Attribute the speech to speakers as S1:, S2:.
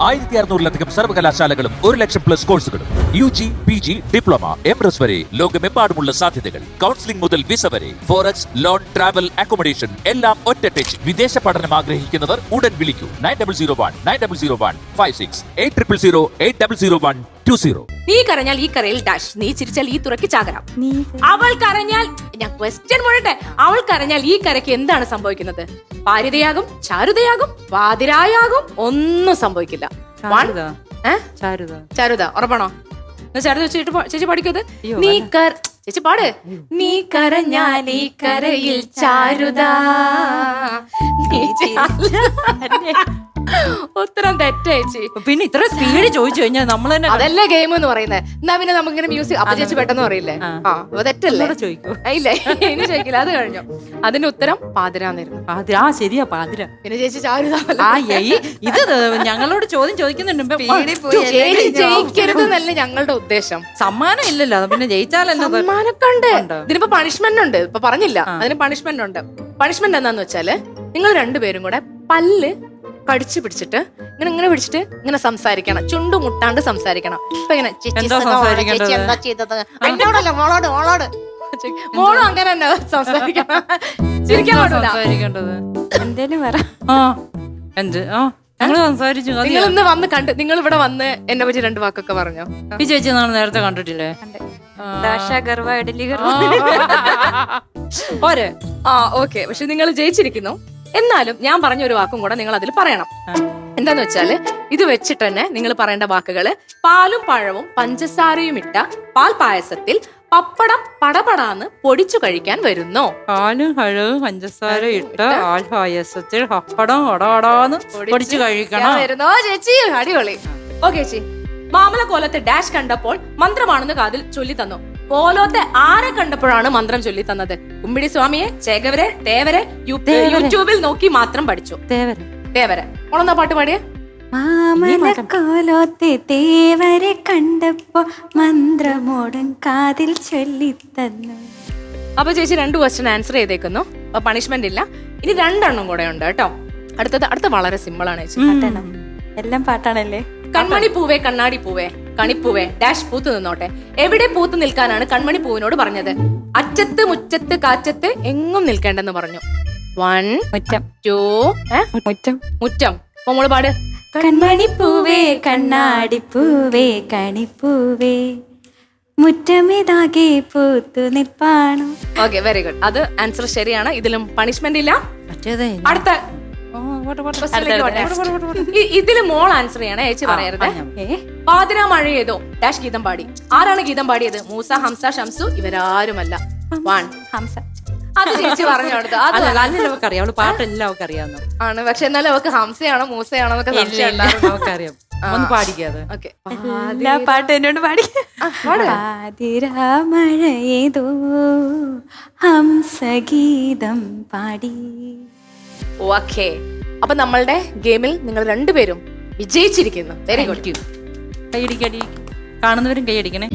S1: 1600-ലധികം സർവകലാശാലകളും 1,00,000+ കോഴ്സുകളും UG, PG, diploma, MS വരെ ലോകമെമ്പാടുമുള്ള സാധ്യതകൾ. കൗൺസിലിംഗ് മുതൽ വിസ വരെ, ഫോറക്സ്, ലോൺ, ട്രാവൽ, അക്കോമഡേഷൻ എല്ലാം ഒറ്റ ടച്ച്. വിദേശ പഠനം ആഗ്രഹിക്കുന്നവർ ഉടൻ വിളിക്കൂ 9001 800 800120.
S2: നീ കരഞ്ഞാൽ ഈ കരയിൽ ഡാഷ്, നീ ചിരിച്ചാൽ ഈ തുറക്ക് ചാകരം. അവൾ കരഞ്ഞാൽ, ഞാൻ ക്വസ്റ്റ്യൻ മുഴട്ടെ, അവൾ കരഞ്ഞാൽ ഈ കരയ്ക്ക് എന്താണ് സംഭവിക്കുന്നത്? പാരിതയാകും, ചാരുതയാകും, വാതിരായാകും, ഒന്നും സംഭവിക്കില്ല. ചാരുത ഉറപ്പാണോ? ചാരുത ചേച്ചി പഠിക്കത്. നീ ചേച്ചി പാട്. നീ കരഞ്ഞാൽ ഈ കരയിൽ ചാരുത. ഉത്തരം തെറ്റേച്ചി.
S3: പിന്നെ ഇത്ര സ്പീഡ് ചോദിച്ചു കഴിഞ്ഞാൽ നമ്മൾ തന്നെ
S2: അതല്ലേ ഗെയിം എന്ന് പറയുന്നത്. എന്നാ പിന്നെ നമുക്കിങ്ങനെ മ്യൂസിക് അപ്പൊ ചേച്ചി പെട്ടെന്ന് പറയില്ലേ? തെറ്റല്ലേ?
S3: ചോദിക്കൂ.
S2: ഇല്ലേ, ഇനി ചോദിക്കില്ല. അത് കഴിഞ്ഞു. അതിന്റെ ഉത്തരം പാതിരാന്നിരുന്നു.
S3: പാതിര. ശരിയാ, പാതിര.
S2: പിന്നെ ചേച്ചി ചാരുത.
S3: ഇത് ഞങ്ങളോട് ചോദ്യം ചോദിക്കുന്നുണ്ട്.
S2: ജയിക്കരുതെന്നല്ലേ ഞങ്ങളുടെ ഉദ്ദേശം.
S3: സമ്മാനം ഇല്ലല്ലോ, പിന്നെ ജയിച്ചാലല്ലോ.
S2: സമ്മാനമൊക്കെ ഉണ്ട്. ഇതിനിപ്പോ പണിഷ്മെന്റ് ഉണ്ട്. ഇപ്പൊ പറഞ്ഞില്ല, അതിന് പണിഷ്മെന്റ് ഉണ്ട്. പണിഷ്മെന്റ് എന്താന്ന് വെച്ചാല്, നിങ്ങൾ രണ്ടുപേരും കൂടെ പല്ല് കടിച്ചു പിടിച്ചിട്ട് ഇങ്ങനെ പിടിച്ചിട്ട് ഇങ്ങനെ സംസാരിക്കണം. ചുണ്ടു മുട്ടാണ്ട് സംസാരിക്കണം. ഇപ്പൊ ഇങ്ങനെ എന്താ ചെയ്തത് എന്നോടല്ല, മോളോട് മോളും അങ്ങനെ തന്നെ സംസാരിക്കണം. ചിരിക്കാൻ
S3: സംസാരിക്കേണ്ടത് എന്തേലും വരാം. നിങ്ങൾ
S2: ഇന്ന് വന്ന് കണ്ട്, നിങ്ങൾ ഇവിടെ വന്ന് എന്നെ പറ്റി 2 വാക്കൊക്കെ പറഞ്ഞോ?
S3: ഈ ചേച്ചി നാളെ നേരത്തെ കണ്ടിട്ടില്ലേ?
S2: ഓക്കെ. പക്ഷെ നിങ്ങൾ ജയിച്ചിരിക്കുന്നു. എന്നാലും ഞാൻ പറഞ്ഞ ഒരു വാക്കും കൂടെ നിങ്ങൾ അതിൽ പറയണം. എന്താന്ന് വെച്ചാല്, ഇത് വെച്ചിട്ട് തന്നെ നിങ്ങൾ പറയേണ്ട വാക്കുകള്: പാലും പഴവും പഞ്ചസാരയും ഇട്ട പാൽ പായസത്തിൽ പപ്പടം പടപടാന്ന് പൊടിച്ചു കഴിക്കാൻ വരുന്നു.
S3: പാലും പഴവും പഞ്ചസാര ഇട്ട പാൽ പായസത്തിൽ പപ്പടം പടപടാന്ന് പൊടിച്ചു കഴിക്കണം
S2: വരുന്നോ? ചേച്ചി അടിപൊളി. ഓക്കെ ചേച്ചി. മാമല കോലത്തെ ഡാഷ് കണ്ടപ്പോൾ മന്ത്രമാണെന്ന് കാതിൽ ചൊല്ലി തന്നു. കോലോത്തെ ആരെ കണ്ടപ്പോഴാണ് മന്ത്രം ചൊല്ലി തന്നത്? കുമ്പിടി സ്വാമിയെ, ചേകവരെ, തേവരെ യൂട്യൂബിൽ നോക്കി മാത്രം പഠിച്ചു. തേവരെ ഓളെന്നാ പാട്ട് പാടിയേ?
S4: മാമല കോലോത്തെ തേവരെ കണ്ടപ്പോ മന്ത്രമോടൻ കാതിൽ ചൊല്ലി തന്നു.
S2: അപ്പൊ ചേച്ചി 2 ക്വസ്റ്റ്യൻ ആൻസർ ചെയ്തേക്കുന്നു. അപ്പൊ പണിഷ്മെന്റ് ഇല്ല. ഇനി 2 എണ്ണം കൂടെ ഉണ്ട് കേട്ടോ. അടുത്ത വളരെ സിമ്പിൾ ആണ് ചേച്ചി.
S4: എല്ലാം പാട്ടാണല്ലേ.
S2: കൺമണി പൂവേ കണ്ണാടി പൂവേ കണിപ്പൂവേ ഡാഷ് പൂത്ത് നിന്നോട്ടെ. എവിടെ പൂത്ത് നിൽക്കാനാണ് കൺമണി പൂവിനോട് പറഞ്ഞത്? അറ്റത്ത്, മുറ്റത്ത്, കാറ്റത്ത്, എങ്ങും നിൽക്കേണ്ടെന്ന് പറഞ്ഞു. 1
S4: മുറ്റം
S2: 2 മുറ്റം. മോള് പാട്.
S4: കൺമണി പൂവേ കണ്ണാടി പൂവേ കണിപ്പൂവേ മുറ്റമിതാകെ പൂത്തു നിൽപ്പാണു.
S2: Okay, very good. അത് ആൻസർ ശരിയാണ്. ഇതിലും പണിഷ്മെന്റ് ഇല്ല. അടുത്ത ഇതില് മോൾ ആൻസർ ചെയ്യണേ, ചേച്ചി പറയരുത്. പാതിരാ മഴയേതോ ഡാഷ് ഗീതം പാടി. ആരാണ് ഗീതം പാടിയത്? മൂസ, ഹംസ, ഷംസു ഇവരാരുമല്ല. 1
S4: ഹംസ.
S2: അത് ചേച്ചി പറഞ്ഞു കൊടുത്തു.
S3: അറിയാം, പാട്ടെല്ലാം അവർക്ക് അറിയാവുന്ന ആണ്.
S2: പക്ഷെ എന്നാലും അവർക്ക് ഹംസയാണോ മൂസയാണോ എന്നൊക്കെ സംശയം
S3: അറിയാം. ഒന്ന് പാടിക്കാതെ.
S4: എല്ലാ പാട്ടും എന്നോട് പാടി. പാതിരാ മഴയേതോ ഹംസഗീതം പാടി.
S2: ഓക്കെ, അപ്പൊ നമ്മളുടെ ഗെയിമിൽ നിങ്ങൾ 2 പേരും വിജയിച്ചിരിക്കുന്നു. Very good.
S3: കൈയടിക്കടി, കാണുന്നവരും കൈയടിക്കണേ.